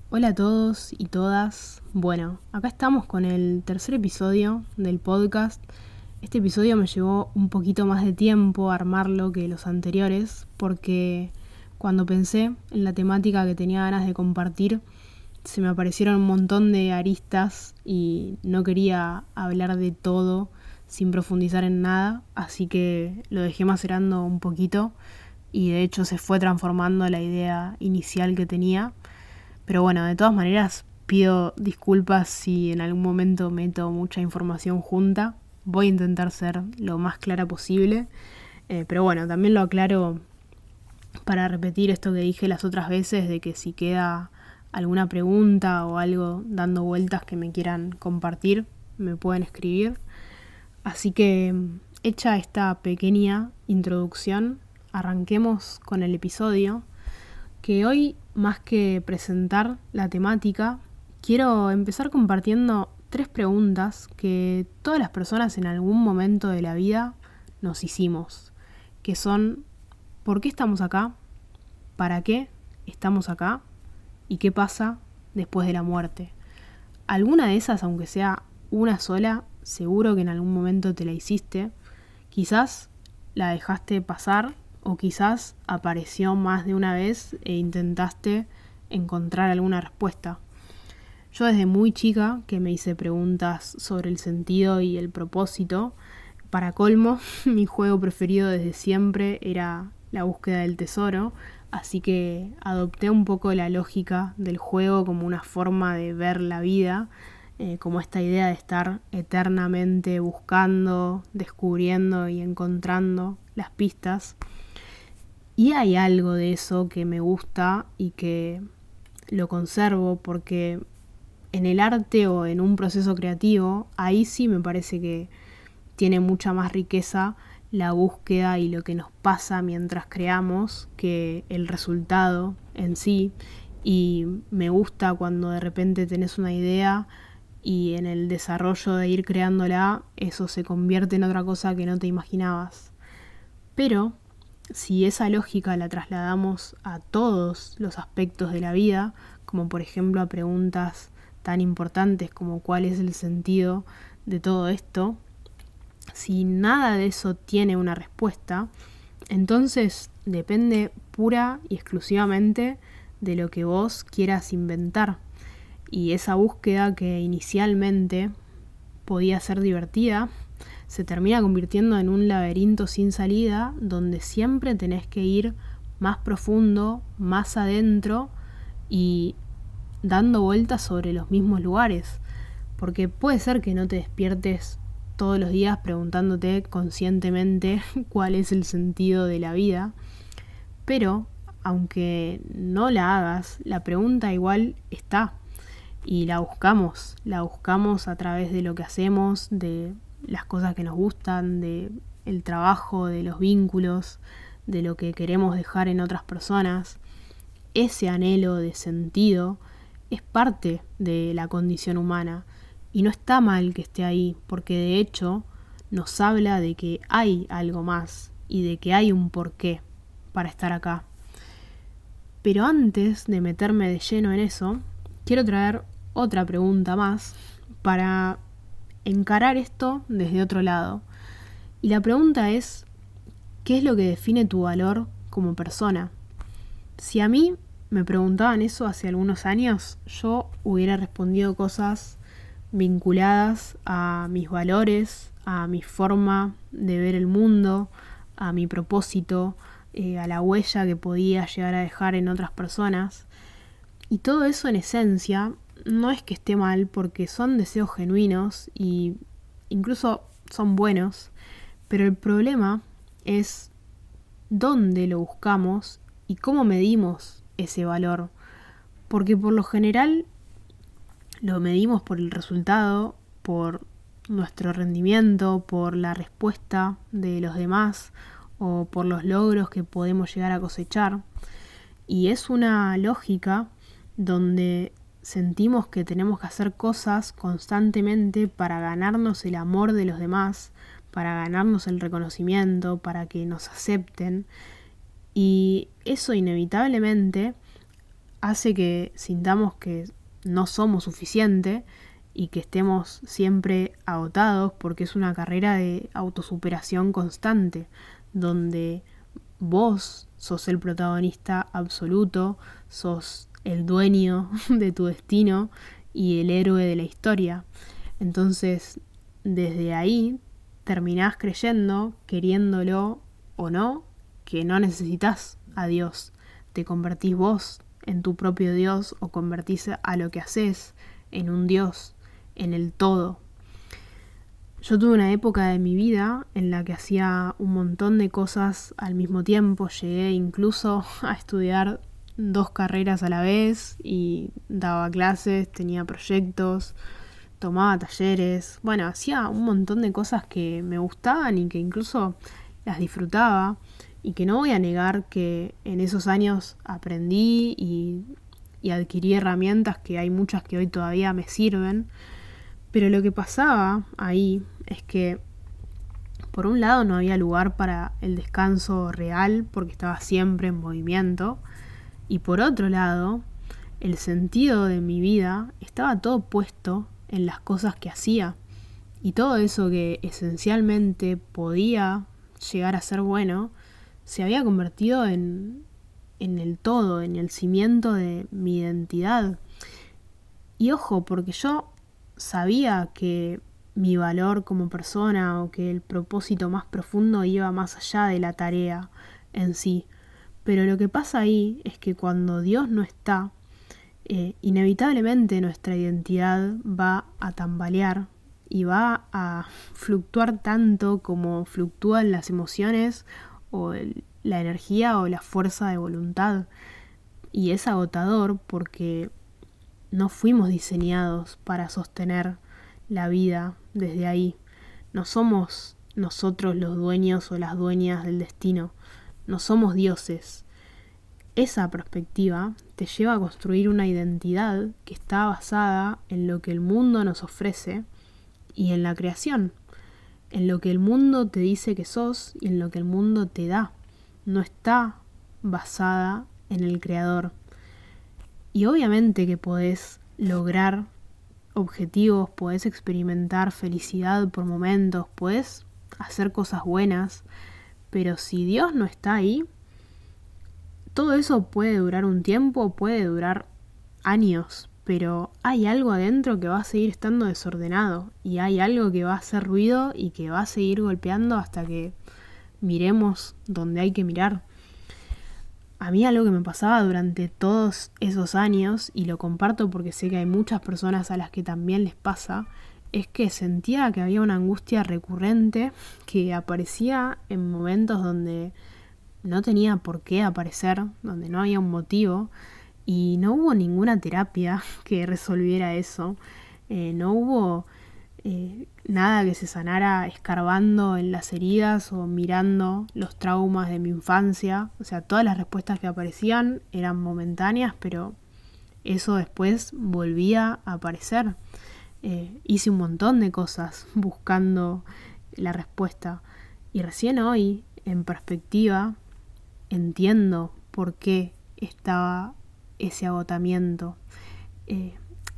Hola a todos y todas. Bueno, acá estamos con el tercer episodio del podcast. Este episodio me llevó un poquito más de tiempo armarlo que los anteriores, porque cuando pensé en la temática que tenía ganas de compartir, se me aparecieron un montón de aristas y no quería hablar de todo sin profundizar en nada, así que lo dejé macerando un poquito y de hecho se fue transformando la idea inicial que tenía. Pero bueno, de todas maneras pido disculpas si en algún momento meto mucha información junta. Voy a intentar ser lo más clara posible. Pero bueno, también lo aclaro para repetir esto que dije las otras veces, de que si queda alguna pregunta o algo dando vueltas que me quieran compartir, me pueden escribir. Así que, hecha esta pequeña introducción, arranquemos con el episodio, que hoy, más que presentar la temática, quiero empezar compartiendo 3 preguntas que todas las personas en algún momento de la vida nos hicimos, que son: ¿por qué estamos acá? ¿Para qué estamos acá? ¿Y qué pasa después de la muerte? Alguna de esas, aunque sea una sola, seguro que en algún momento te la hiciste. Quizás la dejaste pasar o quizás apareció más de una vez e intentaste encontrar alguna respuesta. Yo desde muy chica que me hice preguntas sobre el sentido y el propósito. Para colmo, mi juego preferido desde siempre era la búsqueda del tesoro, así que adopté un poco la lógica del juego como una forma de ver la vida, como esta idea de estar eternamente buscando, descubriendo y encontrando las pistas. Y hay algo de eso que me gusta y que lo conservo porque en el arte o en un proceso creativo, ahí sí me parece que tiene mucha más riqueza la búsqueda y lo que nos pasa mientras creamos que el resultado en sí. Y me gusta cuando de repente tenés una idea y en el desarrollo de ir creándola, eso se convierte en otra cosa que no te imaginabas. Pero si esa lógica la trasladamos a todos los aspectos de la vida, como por ejemplo a preguntas tan importantes como cuál es el sentido de todo esto, si nada de eso tiene una respuesta, entonces depende pura y exclusivamente de lo que vos quieras inventar. Y esa búsqueda que inicialmente podía ser divertida, se termina convirtiendo en un laberinto sin salida donde siempre tenés que ir más profundo, más adentro y dando vueltas sobre los mismos lugares. Porque puede ser que no te despiertes todos los días preguntándote conscientemente cuál es el sentido de la vida, pero aunque no la hagas, la pregunta igual está y la buscamos a través de lo que hacemos, de las cosas que nos gustan, de el trabajo, de los vínculos, de lo que queremos dejar en otras personas. Ese anhelo de sentido es parte de la condición humana y no está mal que esté ahí, porque de hecho nos habla de que hay algo más y de que hay un porqué para estar acá. Pero antes de meterme de lleno en eso, quiero traer otra pregunta más para encarar esto desde otro lado. Y la pregunta es: ¿qué es lo que define tu valor como persona? Si a mí me preguntaban eso hace algunos años, yo hubiera respondido cosas vinculadas a mis valores, a mi forma de ver el mundo, a mi propósito, a la huella que podía llegar a dejar en otras personas. Y todo eso en esencia no es que esté mal porque son deseos genuinos y incluso son buenos, pero el problema es dónde lo buscamos y cómo medimos ese valor. Porque por lo general lo medimos por el resultado, por nuestro rendimiento, por la respuesta de los demás o por los logros que podemos llegar a cosechar. Y es una lógica donde sentimos que tenemos que hacer cosas constantemente para ganarnos el amor de los demás, para ganarnos el reconocimiento, para que nos acepten. Y eso inevitablemente hace que sintamos que no somos suficiente y que estemos siempre agotados, porque es una carrera de autosuperación constante, donde vos sos el protagonista absoluto, sos el dueño de tu destino y el héroe de la historia. Entonces, desde ahí terminás creyendo, queriéndolo o no, que no necesitas a Dios. Te convertís vos en tu propio Dios o convertís a lo que haces en un Dios, en el todo. Yo tuve una época de mi vida en la que hacía un montón de cosas al mismo tiempo. Llegué incluso a estudiar 2 carreras a la vez y daba clases, tenía proyectos, tomaba talleres. Bueno, hacía un montón de cosas que me gustaban y que incluso las disfrutaba. Y que no voy a negar que en esos años aprendí y adquirí herramientas que hay muchas que hoy todavía me sirven. Pero lo que pasaba ahí es que, por un lado, no había lugar para el descanso real porque estaba siempre en movimiento. Y por otro lado, el sentido de mi vida estaba todo puesto en las cosas que hacía. Y todo eso que esencialmente podía llegar a ser bueno, se había convertido en el todo, en el cimiento de mi identidad. Y ojo, porque yo sabía que mi valor como persona o que el propósito más profundo iba más allá de la tarea en sí. Pero lo que pasa ahí es que cuando Dios no está, inevitablemente nuestra identidad va a tambalear y va a fluctuar tanto como fluctúan las emociones o la energía o la fuerza de voluntad. Y es agotador porque no fuimos diseñados para sostener la vida desde ahí. No somos nosotros los dueños o las dueñas del destino. No somos dioses. Esa perspectiva te lleva a construir una identidad que está basada en lo que el mundo nos ofrece y en la creación, en lo que el mundo te dice que sos y en lo que el mundo te da. No está basada en el creador. Y obviamente que podés lograr objetivos, podés experimentar felicidad por momentos, podés hacer cosas buenas, pero si Dios no está ahí, todo eso puede durar un tiempo, puede durar años, pero hay algo adentro que va a seguir estando desordenado y hay algo que va a hacer ruido y que va a seguir golpeando hasta que miremos donde hay que mirar. A mí algo que me pasaba durante todos esos años, y lo comparto porque sé que hay muchas personas a las que también les pasa, es que sentía que había una angustia recurrente que aparecía en momentos donde no tenía por qué aparecer, donde no había un motivo, y no hubo ninguna terapia que resolviera eso. No hubo nada que se sanara escarbando en las heridas o mirando los traumas de mi infancia. O sea, todas las respuestas que aparecían eran momentáneas, pero eso después volvía a aparecer. Hice un montón de cosas buscando la respuesta. Y recién hoy, en perspectiva, entiendo por qué estaba ese agotamiento.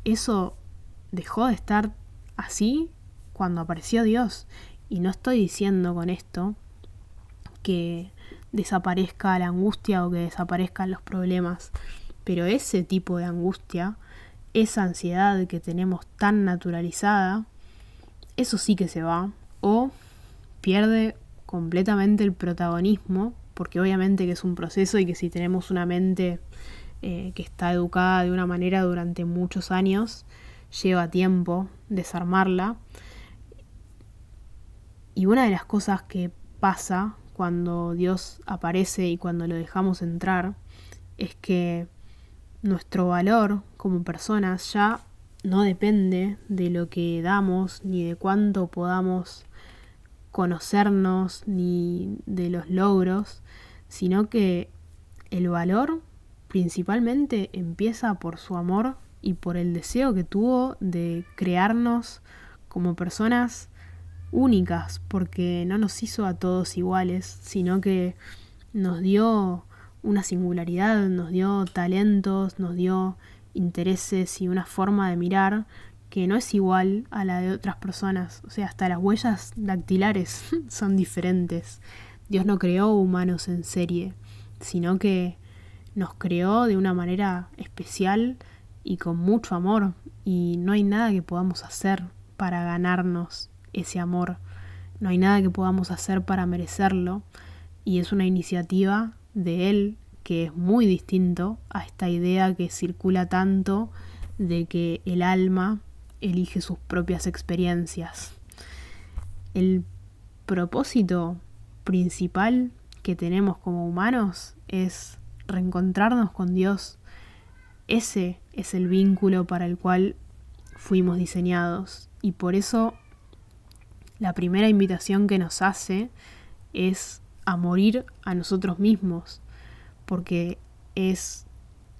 Eso dejó de estar así cuando apareció Dios. Y no estoy diciendo con esto que desaparezca la angustia o que desaparezcan los problemas, pero ese tipo de angustia, esa ansiedad que tenemos tan naturalizada, eso sí que se va o pierde completamente el protagonismo, porque obviamente que es un proceso y que si tenemos una mente que está educada de una manera durante muchos años, lleva tiempo desarmarla. Y una de las cosas que pasa cuando Dios aparece y cuando lo dejamos entrar es que nuestro valor como personas ya no depende de lo que damos ni de cuánto podamos conocernos ni de los logros, sino que el valor principalmente empieza por su amor y por el deseo que tuvo de crearnos como personas únicas, porque no nos hizo a todos iguales, sino que nos dio una singularidad, nos dio talentos, nos dio intereses y una forma de mirar que no es igual a la de otras personas. O sea, hasta las huellas dactilares son diferentes. Dios no creó humanos en serie, sino que nos creó de una manera especial y con mucho amor. Y no hay nada que podamos hacer para ganarnos ese amor. No hay nada que podamos hacer para merecerlo. Y es una iniciativa de Él que es muy distinto a esta idea que circula tanto de que el alma elige sus propias experiencias. El propósito principal que tenemos como humanos es reencontrarnos con Dios. Ese es el vínculo para el cual fuimos diseñados. Y por eso la primera invitación que nos hace es a morir a nosotros mismos, porque es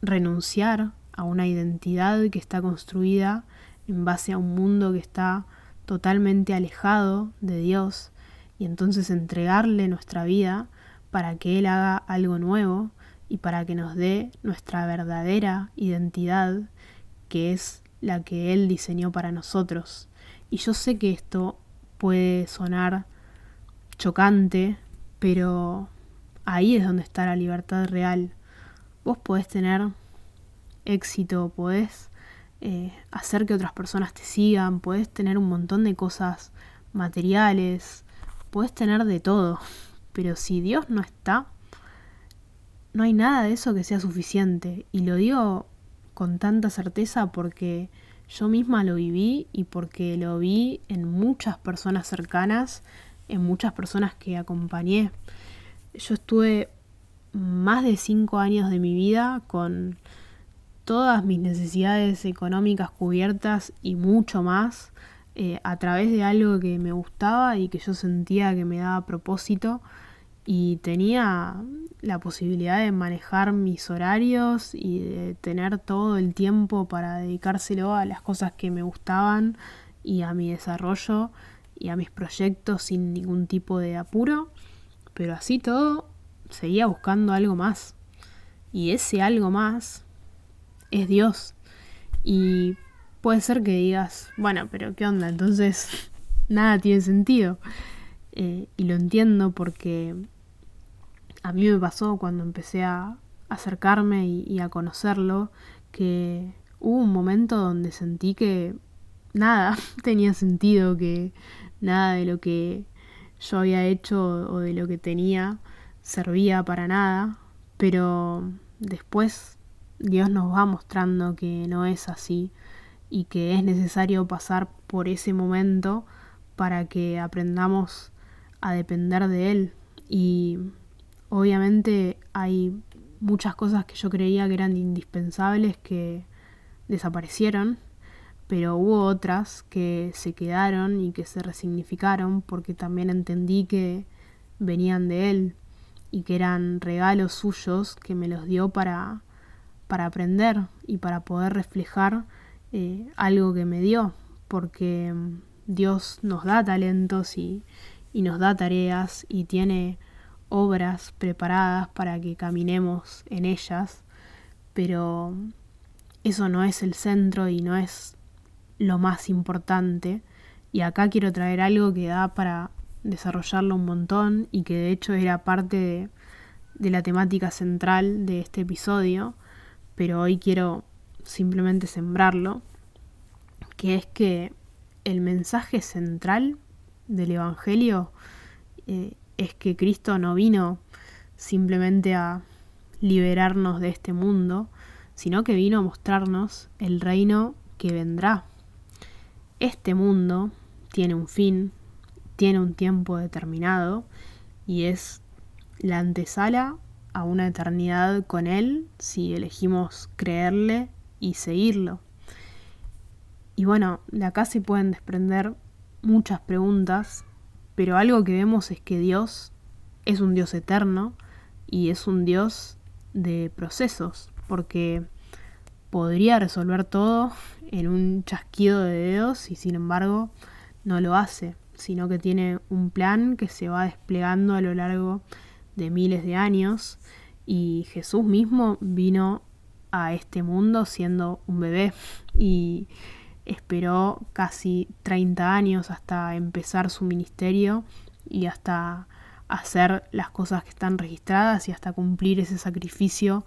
renunciar a una identidad que está construida en base a un mundo que está totalmente alejado de Dios, y entonces entregarle nuestra vida para que Él haga algo nuevo y para que nos dé nuestra verdadera identidad, que es la que Él diseñó para nosotros. Y yo sé que esto puede sonar chocante, pero ahí es donde está la libertad real. Vos podés tener éxito, podés hacer que otras personas te sigan, podés tener un montón de cosas materiales, podés tener de todo, pero si Dios no está, no hay nada de eso que sea suficiente. Y lo digo con tanta certeza porque yo misma lo viví y porque lo vi en muchas personas cercanas, en muchas personas que acompañé. Yo estuve más de 5 años de mi vida con todas mis necesidades económicas cubiertas y mucho más, a través de algo que me gustaba y que yo sentía que me daba propósito, y tenía la posibilidad de manejar mis horarios y de tener todo el tiempo para dedicárselo a las cosas que me gustaban y a mi desarrollo y a mis proyectos sin ningún tipo de apuro, pero así todo seguía buscando algo más, y ese algo más es Dios. Y puede ser que digas, bueno, pero ¿qué onda? Entonces nada tiene sentido. Y lo entiendo porque a mí me pasó cuando empecé a acercarme y a conocerlo, que hubo un momento donde sentí que nada tenía sentido, que nada de lo que yo había hecho o de lo que tenía servía para nada, pero después Dios nos va mostrando que no es así y que es necesario pasar por ese momento para que aprendamos a depender de Él. Y obviamente hay muchas cosas que yo creía que eran indispensables que desaparecieron, pero hubo otras que se quedaron y que se resignificaron porque también entendí que venían de Él y que eran regalos suyos que me los dio para aprender y para poder reflejar algo que me dio, porque Dios nos da talentos y nos da tareas y tiene obras preparadas para que caminemos en ellas, pero eso no es el centro y no es lo más importante. Y acá quiero traer algo que da para desarrollarlo un montón y que de hecho era parte de la temática central de este episodio, pero hoy quiero simplemente sembrarlo, que es que el mensaje central del Evangelio es que Cristo no vino simplemente a liberarnos de este mundo, sino que vino a mostrarnos el reino que vendrá. Este mundo tiene un fin, tiene un tiempo determinado y es la antesala a una eternidad con Él si elegimos creerle y seguirlo. Y bueno, de acá se pueden desprender muchas preguntas, pero algo que vemos es que Dios es un Dios eterno y es un Dios de procesos, porque podría resolver todo en un chasquido de dedos y sin embargo no lo hace, sino que tiene un plan que se va desplegando a lo largo de miles de años Y Jesús mismo vino a este mundo siendo un bebé y esperó casi 30 años hasta empezar su ministerio y hasta hacer las cosas que están registradas y hasta cumplir ese sacrificio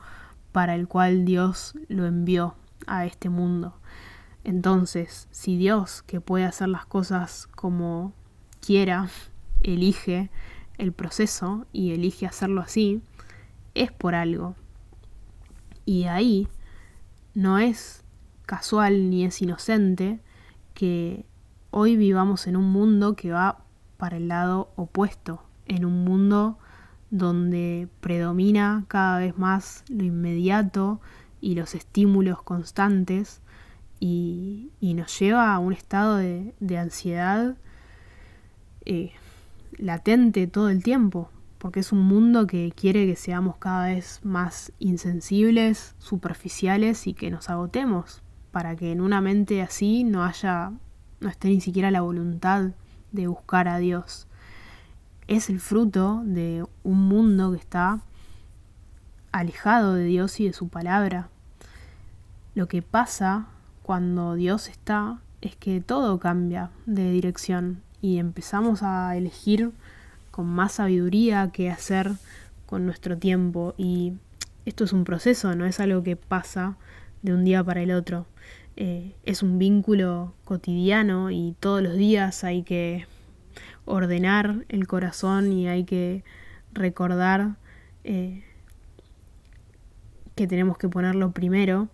para el cual Dios lo envió a este mundo. Entonces, si Dios, que puede hacer las cosas como quiera, elige el proceso y elige hacerlo así, es por algo. Y ahí no es casual ni es inocente que hoy vivamos en un mundo que va para el lado opuesto, en un mundo donde predomina cada vez más lo inmediato y los estímulos constantes y nos lleva a un estado de ansiedad latente todo el tiempo, porque es un mundo que quiere que seamos cada vez más insensibles, superficiales y que nos agotemos, para que en una mente así no esté ni siquiera la voluntad de buscar a Dios. Es el fruto de un mundo que está alejado de Dios y de su palabra. Lo que pasa cuando Dios está es que todo cambia de dirección y empezamos a elegir con más sabiduría qué hacer con nuestro tiempo. Y esto es un proceso, no es algo que pasa de un día para el otro. Es un vínculo cotidiano y todos los días hay que ordenar el corazón y hay que recordar que tenemos que ponerlo primero,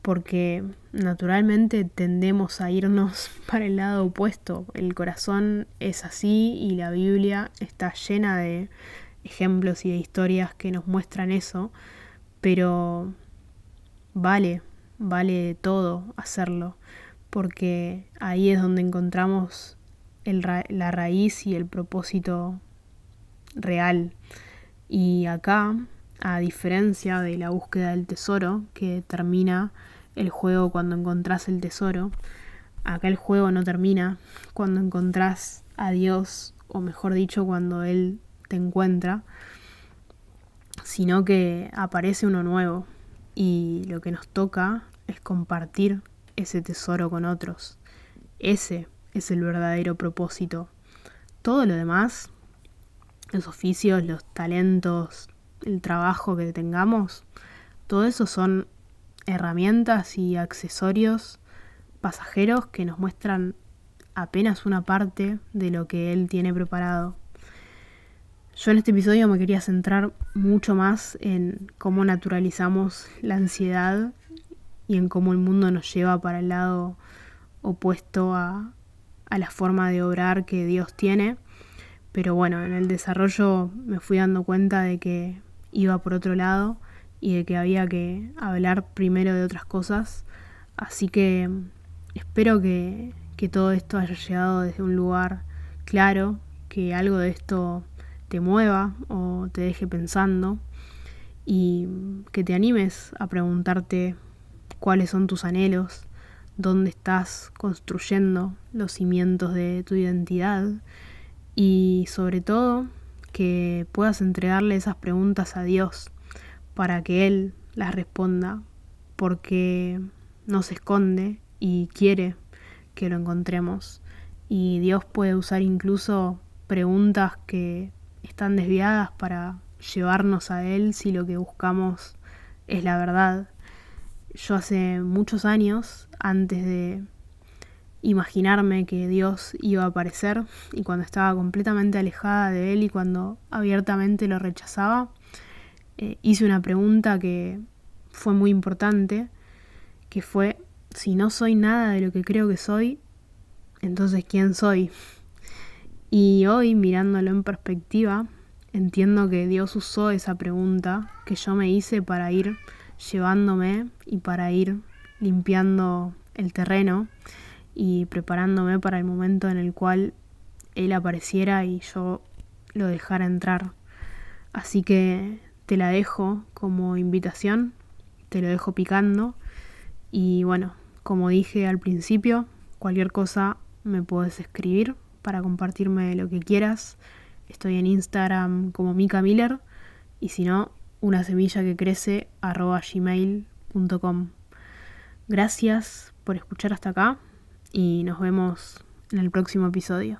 porque naturalmente tendemos a irnos para el lado opuesto. El corazón es así y la Biblia está llena de ejemplos y de historias que nos muestran eso, pero vale todo hacerlo, porque ahí es donde encontramos la raíz y el propósito real. Y acá, a diferencia de la búsqueda del tesoro, que termina el juego cuando encontrás el tesoro, acá el juego no termina cuando encontrás a Dios, o mejor dicho, cuando Él te encuentra, sino que aparece uno nuevo y lo que nos toca es compartir ese tesoro con otros. Ese es el verdadero propósito. Todo lo demás, los oficios, los talentos, el trabajo que tengamos, todo eso son herramientas y accesorios pasajeros que nos muestran apenas una parte de lo que Él tiene preparado. Yo en este episodio me quería centrar mucho más en cómo naturalizamos la ansiedad y en cómo el mundo nos lleva para el lado opuesto a la forma de obrar que Dios tiene. Pero bueno, en el desarrollo me fui dando cuenta de que iba por otro lado y de que había que hablar primero de otras cosas. Así que espero que todo esto haya llegado desde un lugar claro, que algo de esto te mueva o te deje pensando y que te animes a preguntarte cuáles son tus anhelos, dónde estás construyendo los cimientos de tu identidad y sobre todo que puedas entregarle esas preguntas a Dios para que Él las responda, porque no se esconde y quiere que lo encontremos. Y Dios puede usar incluso preguntas que están desviadas para llevarnos a Él si lo que buscamos es la verdad. Yo hace muchos años, antes de imaginarme que Dios iba a aparecer y cuando estaba completamente alejada de Él y cuando abiertamente lo rechazaba, hice una pregunta que fue muy importante, que fue: si no soy nada de lo que creo que soy, entonces ¿quién soy? Y hoy, mirándolo en perspectiva, entiendo que Dios usó esa pregunta que yo me hice para ir llevándome y para ir limpiando el terreno y preparándome para el momento en el cual Él apareciera y yo lo dejara entrar. Así que te la dejo como invitación, te lo dejo picando y bueno, como dije al principio, cualquier cosa me puedes escribir para compartirme lo que quieras. Estoy en Instagram como Mika Miller y si no, unasemillaqecrece@gmail.com. Gracias por escuchar hasta acá y nos vemos en el próximo episodio.